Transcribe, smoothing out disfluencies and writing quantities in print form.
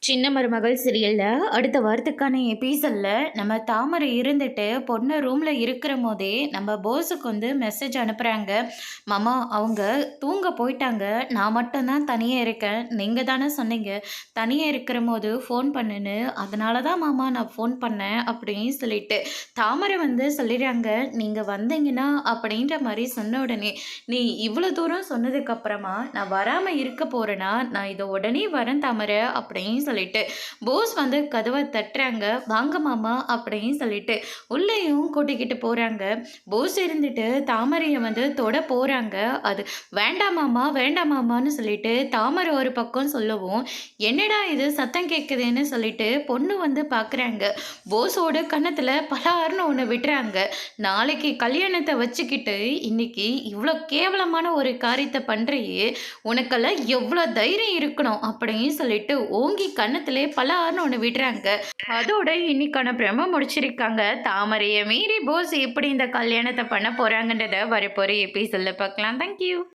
சின்ன மருமகள் சீரியல்ல அடுத்த வாரத்துக்கான எபிசோட்ல நம்ம தாமரை இருந்துட்டு பொண்ணு ரூம்ல இருக்கிற போதே நம்ம போஸுக்கு வந்து மெசேஜ் அனுப்புறாங்க. மாமா அவங்க தூங்க போயிட்டாங்க, நான் மட்டும்தான் தனியா இருக்கேன், நீங்க தானே சொன்னீங்க தனியா இருக்கிற போது ஃபோன் பண்ணுன்னு, அதனால தான் மாமா நான் ஃபோன் பண்ணேன் அப்படின்னு சொல்லிட்டு தாமரை வந்து சொல்லிடுறாங்க. நீங்க வந்தீங்கன்னா அப்படின்ற மாதிரி சொன்ன உடனே, நீ இவ்வளோ தூரம் சொன்னதுக்கு அப்புறமா நான் வராம இருக்க போறேனா, நான் இதை உடனே வரேன் தாமரை அப்படின்னு சொல்லிட்டு போஸ் வந்து கதவை தட்டுறாங்க. வாங்க மாமா அப்படின்னு சொல்லிட்டு உள்ளேயும் கூட்டிக்கிட்டு போறாங்க. போஸ் இருந்துட்டு தாமரையை வந்து தொட போறாங்க. அது வேண்டாம் மாமா வேண்டாம் மாமான்னு சொல்லிட்டு தாமரை ஒரு பக்கம் சொல்லவும், என்னடா இது சத்தம் கேட்குதுன்னு சொல்லிட்டு பொண்ணு வந்து பார்க்குறாங்க. போஸோட கன்னத்தில் பலார்னு ஒன்று விடுறாங்க. நாளைக்கு கல்யாணத்தை வச்சுக்கிட்டு இன்னைக்கு இவ்வளோ கேவலமான ஒரு காரியத்தை பண்ணுறியே, உனக்கெல்லாம் எவ்வளோ தைரியம் இருக்கணும் அப்படின்னு சொல்லிட்டு ஓங்கி கன்னத்திலே பலார்னு ஒன்று விடுறாங்க. அதோட இன்னைக்கான பிரம முடிச்சிருக்காங்க. தாமரையை மீறி போஸ் எப்படி இந்த கல்யாணத்தை பண்ண போறாங்கன்றத வரப்போற எபிசோட்ல பார்க்கலாம். தேங்க்யூ.